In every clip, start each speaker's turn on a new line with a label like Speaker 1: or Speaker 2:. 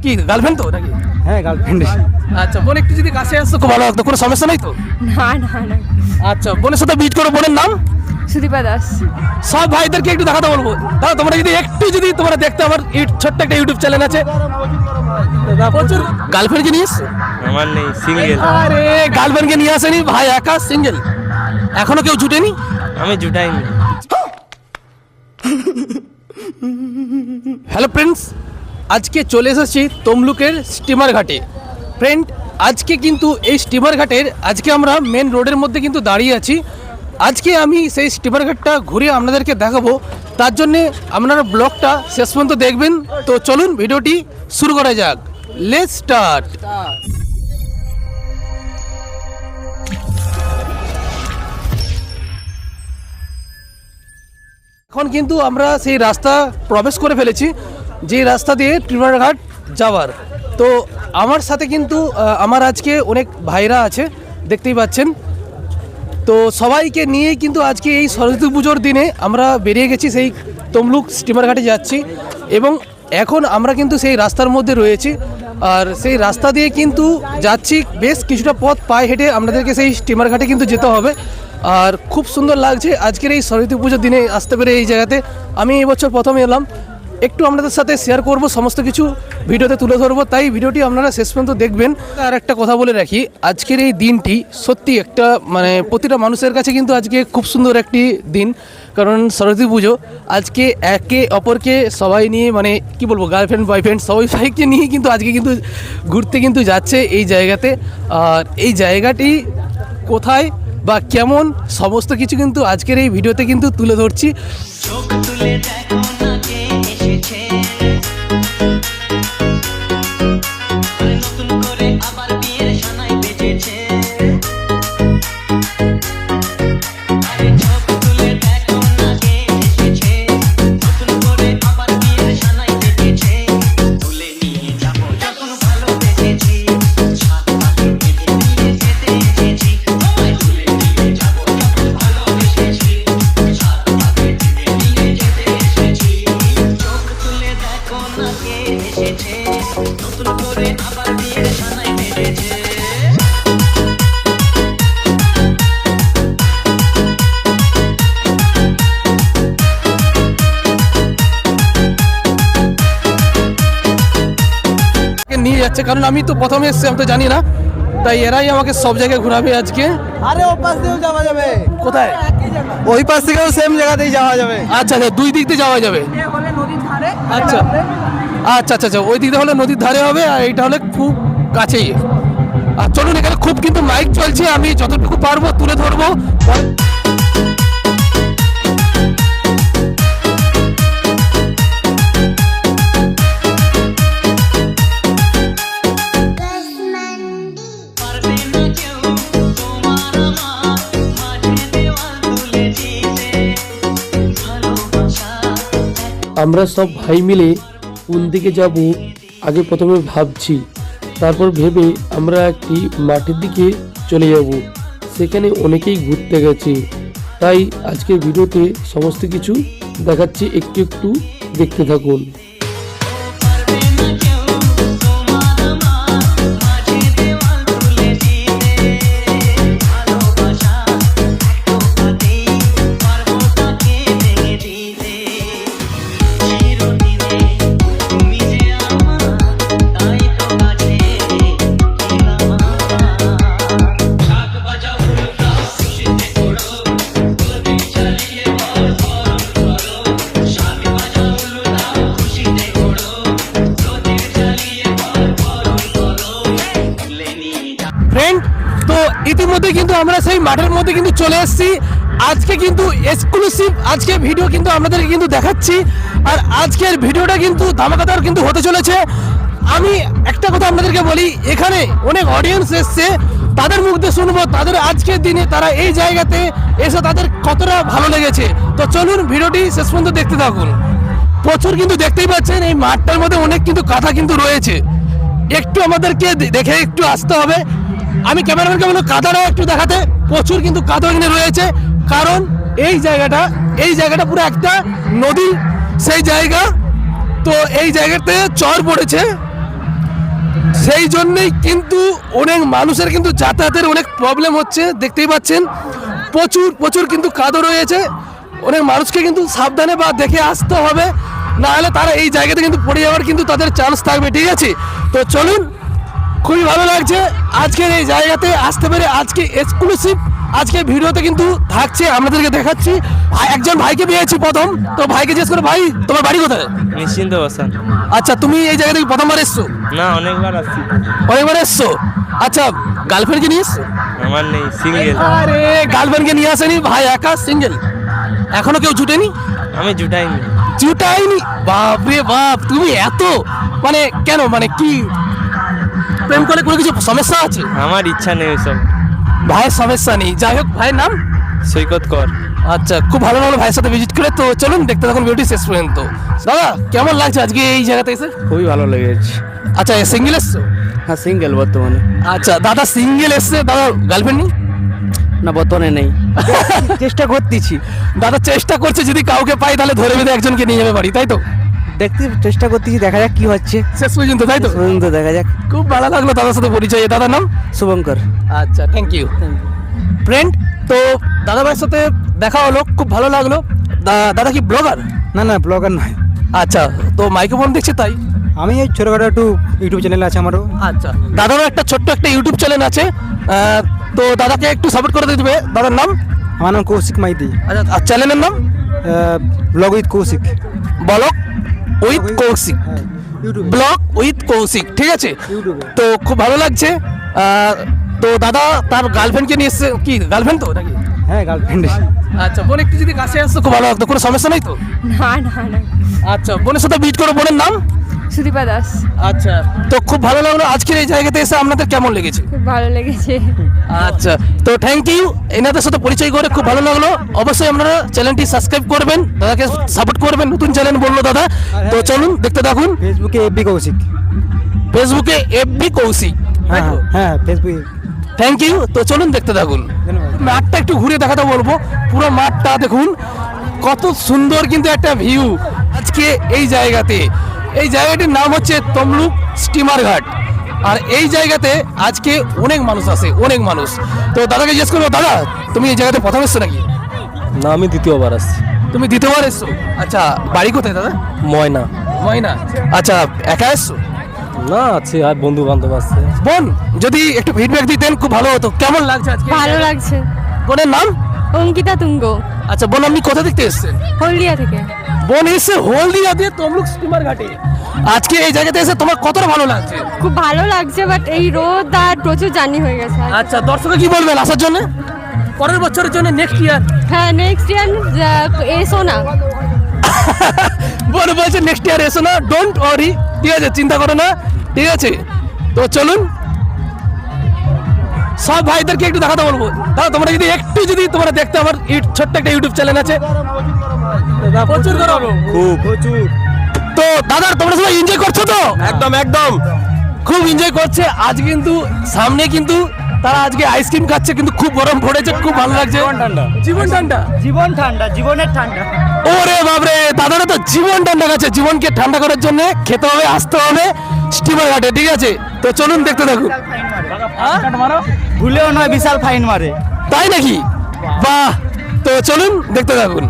Speaker 1: কি গার্লফ্রেন্ড তো নাকি?
Speaker 2: হ্যাঁ গার্লফ্রেন্ড।
Speaker 1: আচ্ছা বোন একটু যদি কাছে আসতো খুব ভালো লাগতো, কোনো সমস্যা নাই তো?
Speaker 3: না না না
Speaker 1: আচ্ছা বোনের সাথে মিট করো, বোনের নাম?
Speaker 3: সুদীপা দাস।
Speaker 1: সব ভাইদেরকে একটু দেখাতে বলবো, দাদা তোমরা যদি একটু যদি তোমরা দেখতে, আমার ছোট্ট একটা ইউটিউব চ্যানেল আছে, প্রচুর গার্লফ্রেন্ডকে নিয়ে এসছে।
Speaker 4: আমার নেই, সিঙ্গেল।
Speaker 1: আরে গার্লফ্রেন্ডকে নিয়ে আসেনি ভাই, একা সিঙ্গেল, এখনো কেউ জুটেনি।
Speaker 4: আমি জুটাইনি।
Speaker 1: হ্যালো ফ্রেন্ডস, আজকে চলে এসেছি তমলুকের স্টিমার ঘাটে। ফ্রেন্ড আজকে কিন্তু এই স্টিমার ঘাটের আজকে আমরা মেন রোডের মধ্যে কিন্তু দাঁড়িয়ে আছি। আজকে আমি সেই স্টিমার ঘাটটা ঘুরে আপনাদেরকে দেখাবো, তার জন্যে আপনারা ব্লগটা শেষ পর্যন্ত দেখবেন। তো চলুন ভিডিওটি শুরু করা যাক, লেটস স্টার্ট। এখন কিন্তু আমরা সেই রাস্তা প্রবেশ করে ফেলেছি, যে রাস্তা দিয়ে স্টিমার ঘাট যাওয়ার। তো আমার সাথে কিন্তু আমার আজকে অনেক ভাইরা আছে, দেখতেই পাচ্ছেন। তো সবাইকে নিয়ে কিন্তু আজকে এই সরস্বতী পুজোর দিনে আমরা বেরিয়ে গেছি, সেই তমলুক স্টিমার ঘাটে যাচ্ছি। এবং এখন আমরা কিন্তু সেই রাস্তার মধ্যে রয়েছি, আর সেই রাস্তা দিয়ে কিন্তু যাচ্ছি, বেশ কিছুটা পথ পায়ে হেঁটে আপনাদেরকে সেই স্টিমার ঘাটে কিন্তু যেতে হবে। আর খুব সুন্দর লাগছে আজকের এই সরস্বতী পুজোর দিনে আসতে পেরে এই জায়গাতে। আমি এই বছর প্রথমে এলাম, একটু আপনাদের সাথে শেয়ার করব, সমস্ত কিছু ভিডিওতে তুলে ধরবো, তাই ভিডিওটি আপনারা শেষ পর্যন্ত দেখবেন। আর একটা কথা বলে রাখি, আজকের এই দিনটি সত্যি একটা মানে প্রতিটা মানুষের কাছে কিন্তু আজকে খুব সুন্দর একটি দিন, কারণ সরস্বতী পুজো। আজকে একে অপরকে সবাই নিয়ে মানে কি বলবো, গার্লফ্রেন্ড বয়ফ্রেন্ড সবাইকে নিয়ে কিন্তু আজকে কিন্তু ঘুরতে কিন্তু যাচ্ছে এই জায়গাতে। আর এই জায়গাটি কোথায় বা কেমন সমস্ত কিছু কিন্তু আজকের এই ভিডিওতে কিন্তু তুলে ধরছি।
Speaker 5: চোখ তুলে দেখো না কে এসেছে, নতুন করে আবার বিয়ের সানাই বেজেছে। আরে চোখ তুলে দেখো না কে এসেছে, নতুন করে আবার বিয়ের সানাই বেজেছে। তুলে নিয়ে যাবো যখন ভালোবেসেছি, সাত পাকে বেঁধে নিয়ে যেতে এসেছি। তোমায় তুলে নিয়ে যাবো যখন ভালোবেসেছি, সাত পাকে বেঁধে নিয়ে যেতে এসেছি। চোখ তুলে দেখো না কে এসেছে, নতুন করে আবার বিয়ের সানাই বেজেছে।
Speaker 1: নিয়ে যাচ্ছে, কারণ আমি তো প্রথমে এসেছি, আমি তো জানি না, তাই এরাই আমাকে সব জায়গায় ঘোরাবে আজকে।
Speaker 2: আরে ওই পাশ দিয়েও যাওয়া যাবে,
Speaker 1: কোথায়?
Speaker 2: ওই পাশ থেকেও সেম জায়গাতেই যাওয়া যাবে।
Speaker 1: আচ্ছা আচ্ছা, দুই দিক দিয়ে যাওয়া যাবে। আচ্ছা আচ্ছা আচ্ছা আচ্ছা, ওই দিকটা হলে নদীর ধারে হবে, আর এইটা হলে খুব কাছেই। আর চলুন, এখানে খুব কিন্তু মাইক চলছে, আমি যতটুকু পারবো তুলে ধরবো।
Speaker 5: পারবে না কেউ তোমার আমার মাঝে দেওয়াল তুলে দিতে, ভালোবাসা
Speaker 6: আমরা সব ভাই মিলে কোন দিকে যাব আগে প্রথমে ভাবছি, তারপর ভেবে আমরা একটি মাঠের দিকে চলে যাব। সেখানে অনেকেই ঘুরতে গেছে, তাই আজকের ভিডিওতে সমস্ত কিছু দেখাচ্ছি, একটু একটু দেখতে থাকুন।
Speaker 5: পারবে না কেউ তোমার আমার মাঝে দেওয়াল তুলে দিতে, ভালোবাসা এক কথাতেই পারবো তাকে ভেঙে দিতে। চিরদিনে তুমি যে আমার, তাই তো কাছে ছিলাম আমার। শাক বাজাও ফুলটা খুশিতে ওড়ো, গতি চালিয়ে বল বল করো। শাক বাজাও ফুলটা খুশিতে ওড়ো, গতি চালিয়ে বল বল করো। তুলে নিয়ে যা
Speaker 1: ফ্রেন্ড, তো ইতিমধ্যে কিন্তু আমরা সেই মাঠের মধ্যে কিন্তু চলে এসেছি। আজকে কিন্তু এক্সক্লুসিভ আজকে ভিডিও কিন্তু আপনাদেরকে কিন্তু দেখাচ্ছি, আর আজকের ভিডিওটা কিন্তু ধামাকাদার কিন্তু হতে চলেছে। আমি একটা কথা আপনাদেরকে বলি, এখানে অনেক অডিয়েন্স এসছে, তাদের মুখ দিয়ে শুনবো তাদের আজকের দিনে তারা এই জায়গাতে এসে তাদের কতটা ভালো লেগেছে। তো চলুন ভিডিওটি শেষ পর্যন্ত দেখতে থাকুন। প্রচুর কিন্তু দেখতেই পাচ্ছেন এই মাঠটার মধ্যে অনেক কিন্তু কাঁথা কিন্তু রয়েছে, একটু আমাদেরকে দেখে একটু আসতে হবে। আমি ক্যামেরাম্যানকে বলবো কাঁথাটাও একটু দেখাতে, প্রচুর কিন্তু কাঁথা এখানে রয়েছে, কারণ এই জায়গাটা পুরো একটা নদী সেই জায়গা। তো এই জায়গাতে চর পড়েছে, সেই জন্যই কিন্তু অনেক মানুষের কিন্তু যাতায়াতের অনেক প্রবলেম হচ্ছে, দেখতেই পাচ্ছেন প্রচুর প্রচুর কিন্তু কাদো রয়েছে। অনেক মানুষকে কিন্তু সাবধানে বা দেখে আসতে হবে, না হলে তারা এই জায়গাতে কিন্তু পড়ে যাওয়ার কিন্তু তাদের চান্স থাকবে, ঠিক আছে? তো চলুন, খুবই ভালো লাগছে আজকের এই জায়গাতে আসতে পেরে। আজকে এক্সক্লুসিভ আজকে ভিডিওতে কিন্তু থাকছে, আপনাদেরকে দেখাচ্ছি। একজন ভাইকে পেয়েছি প্রথম, তো ভাইকে জিজ্ঞেস করে, ভাই তোমার বাড়ি কোথায়?
Speaker 4: নিশ্চিন্ত বসান।
Speaker 1: আচ্ছা, তুমি এই জায়গা থেকে প্রথমবার এসছো?
Speaker 4: না, অনেকবার আসছি।
Speaker 1: অনেকবার এসছো? আচ্ছা, গার্লফ্রেন্ডকে নিয়ে এসছো?
Speaker 4: আমার নেই, সিঙ্গেল।
Speaker 1: আরে গার্লফ্রেন্ডকে নিয়ে আসেনি, ভাই একা সিঙ্গেল, এখনো কেউ জুটেনি?
Speaker 4: আমি জুটাইনি।
Speaker 1: জুটাইনি? বাপরে বাপ, তুমি এত মানে কেন, মানে কি প্রেম করে কোনো কিছু সমস্যা আছে?
Speaker 4: আমার ইচ্ছা নেই ওইসব।
Speaker 1: ভাইয়ের সমস্যা নেই, যাই হোক ভাইয়ের নাম
Speaker 4: সৈকত কর।
Speaker 1: আচ্ছা, খুব ভালো লাগলো ভাইয়ের সাথে ভিজিট করে। তো চলুন দেখতে থাকুন ভিডিওটি শেষ পর্যন্ত। দাদা কেমন লাগছে আজকে এই জায়গাতে এসে?
Speaker 2: খুবই ভালো লেগেছে।
Speaker 1: আচ্ছা, সিঙ্গেল এসছো?
Speaker 2: হ্যাঁ, সিঙ্গেল বর্তমানে।
Speaker 1: আচ্ছা, দাদা সিঙ্গেল এসছে, দাদা গার্লফ্রেন্ড নেই?
Speaker 2: না, বর্তমানে নেই। চেষ্টা করতেছি,
Speaker 1: দাদা চেষ্টা করছে, যদি কাউকে পাই তাহলে ধরে বেঁধে একজনকে নিয়ে যাবে বাড়ি, তাই তো?
Speaker 2: দেখতে চেষ্টা করতেছি, দেখা যাক কি হচ্ছে।
Speaker 1: শেষ পর্যন্ত, তাই তো?
Speaker 2: পর্যন্ত দেখা যাক।
Speaker 1: খুব ভালো লাগলো দাদার সাথে পরিচয়। দাদার নাম?
Speaker 2: শুভঙ্কর।
Speaker 1: আচ্ছা, থ্যাংক ইউ ফ্রেন্ড। তো দাদা ভাইয়ের সাথে দেখা হলো, খুব ভালো লাগলো। দাদা কি ব্লগার?
Speaker 2: না না, ব্লগার নয়।
Speaker 1: আচ্ছা, তো মাইক্রোফোন দেখছে তাই?
Speaker 2: আমি এই ছোটখাটো একটু ইউটিউব চ্যানেল আছে আমারও।
Speaker 1: আচ্ছা, দাদারও একটা ছোট্ট একটা ইউটিউব চ্যানেল আছে, তো দাদাকে একটু সাপোর্ট করে দিবে। দাদার নাম?
Speaker 2: আমার নাম কৌশিক মাইতি।
Speaker 1: আচ্ছা, আর চ্যানেলের নাম?
Speaker 2: Blog with Koushik.
Speaker 1: Blog with Koushik.
Speaker 2: হ্যাঁ, ইউটিউব।
Speaker 1: ব্লগ উইথ কৌশিক, ঠিক আছে?
Speaker 2: ইউটিউবে।
Speaker 1: তো খুব ভালো লাগছে। তো দাদা তার গার্লফ্রেন্ডকে নিয়ে এসছে, কি গার্লফ্রেন্ড তো নাকি?
Speaker 2: হ্যাঁ, গার্লফ্রেন্ড।
Speaker 1: আচ্ছা, বোন একটু যদি কাছে আসতো খুব ভালো লাগতো, কোনো সমস্যা নাই তো?
Speaker 3: না না না।
Speaker 1: আচ্ছা, বোনের সাথে মিট করো। বোনের নাম?
Speaker 3: সুদীপা দাস।
Speaker 1: আচ্ছা, তো খুব ভালো লাগলো আজকের এই জায়গাতে এসে। আপনাদের কেমন লেগেছে?
Speaker 3: খুব ভালো লেগেছে।
Speaker 1: আচ্ছা, তো থ্যাংক ইউ, এনাদের সাথে পরিচয় করে খুব ভালো লাগলো। অবশ্যই আপনারা চ্যানেলটি সাবস্ক্রাইব করবেন, দাদাকে সাপোর্ট করবেন। নতুন চ্যানেল বললো দাদা, তো চলুন দেখতে থাকুন।
Speaker 2: ফেসবুকে এফবি কৌশিক।
Speaker 1: ফেসবুকে এফবি কৌশিক।
Speaker 2: হ্যাঁ হ্যাঁ, ফেসবুকে।
Speaker 1: থ্যাংক ইউ, তো চলুন দেখতে থাকুন। মাঠটা একটু ঘুরে দেখাতে বলবো, পুরো মাঠটা দেখুন, কত সুন্দর কিন্তু একটা ভিউ আজকে এই জায়গাতে। এই জায়গাটির নাম হচ্ছে তমলুক স্টিমার ঘাট, আর এই জায়গাতে আজকে অনেক মানুষ আসে, অনেক মানুষ। তো দাদাকে জিজ্ঞেস করবো, দাদা তুমি এই জায়গাতে প্রথম এসছো নাকি?
Speaker 4: না, আমি দ্বিতীয়বার আসছি।
Speaker 1: তুমি দ্বিতীয়বার এসছো? আচ্ছা, বাড়ি কোথায় দাদা?
Speaker 4: ময়না।
Speaker 1: ময়না। আচ্ছা, একা এসছো?
Speaker 4: না, আছে আর বন্ধু বান্ধব আছে।
Speaker 1: বোন যদি একটু ফিডব্যাক দিতেন খুব ভালো হতো। কেমন লাগছে আজকে?
Speaker 3: ভালো লাগছে।
Speaker 1: বোনের নাম?
Speaker 3: অঙ্কিতা তুঙ্গ।
Speaker 1: আচ্ছা বোন, আপনি কোথা দেখতে এসেছেন?
Speaker 3: হলদিয়া থেকে।
Speaker 1: বোন এসে হলদিয়া দিয়ে তমলুক স্টিমার ঘাটে। আজকে এই জায়গাতে এসে তোমার কতটা ভালো লাগছে?
Speaker 3: খুব ভালো লাগছে, বাট এই রোদ আর প্রচুর জার্নি হয়ে গেছে।
Speaker 1: আচ্ছা, দর্শকরা কি বলবেন আসার জন্য? পরের বছরের জন্য, নেক্সট ইয়ার?
Speaker 3: হ্যাঁ, নেক্সট ইয়ার এসো না।
Speaker 1: বোন বলছে নেক্সট ইয়ার এসো না, ডোন্ট ওয়ারি, ঠিক আছে, চিন্তা করো না, ঠিক আছে? তো চলুন সব ভাইদেরকে একটু দেখাতে বলবো। দাদা তোমরা যদি একটু যদি তোমরা দেখতে, আমার ছোট্ট একটা ইউটিউব চ্যানেল আছে, প্রচুর করো,
Speaker 2: খুব প্রচুর।
Speaker 1: তো দাদা তোমরা সবাই এনজয় করছো তো?
Speaker 2: একদম একদম,
Speaker 1: খুব এনজয় করছে। আজ কিন্তু সামনে কিন্তু তারা আজকে আইসক্রিম খাচ্ছে, কিন্তু খুব গরম পড়েছে, খুব ভালো লাগছে। জীবন ঠান্ডা,
Speaker 2: জীবন ঠান্ডা, জীবনের ঠান্ডা।
Speaker 1: ওরে বাবরে, দাদারা তো জীবন ঠান্ডা খাচ্ছে। জীবনকে ঠান্ডা করার জন্য খেতে হবে, আসতে হবে স্টিমার ঘাটে, ঠিক আছে? তো চলুন দেখতে থাকুন।
Speaker 2: ভুলেও নয়, বিশাল ফাইন মারে।
Speaker 1: তাই নাকি? বাহ, তো চলুন দেখতে থাকুন।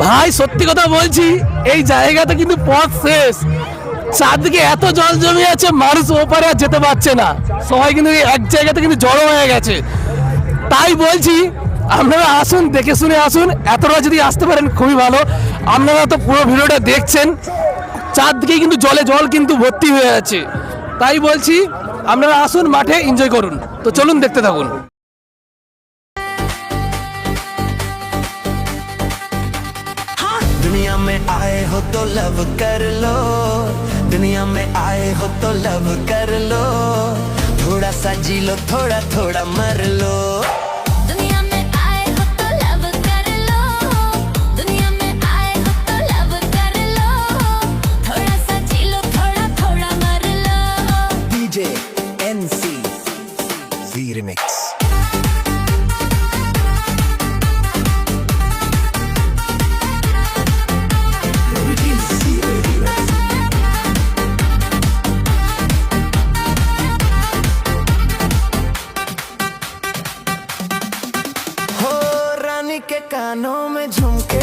Speaker 1: ভাই সত্যি কথা বলছি, এই জায়গাতে কিন্তু পথ শেষ, চারদিকে এত জল জমে আছে, মানুষ ওপারে আর যেতে পারছে না, সবাই কিন্তু এক জায়গাতে কিন্তু জড়ো হয়ে গেছে। তাই বলছি আপনারা আসুন, দেখে শুনে আসুন। এতটা যদি আসতে পারেন খুবই ভালো। আপনারা তো পুরো ভিডিওটা দেখছেন, চারদিকে কিন্তু জলে জল কিন্তু ভর্তি হয়ে আছে। তাই বলছি আপনারা আসুন, মাঠে এনজয় করুন। তো চলুন দেখতে থাকুন।
Speaker 5: दुनिया में आए हो तो लव कर लो, दुनिया में आए हो तो लव कर लो, थोड़ा सा जी लो, थोड़ा थोड़ा मर लो।
Speaker 7: दुनिया में आए हो तो लव कर लो, दुनिया में आए हो तो लव कर लो, थोड़ा सा जी लो, थोड़ा थोड़ा मर लो।
Speaker 5: DJ NC V remix. कानों में झुमके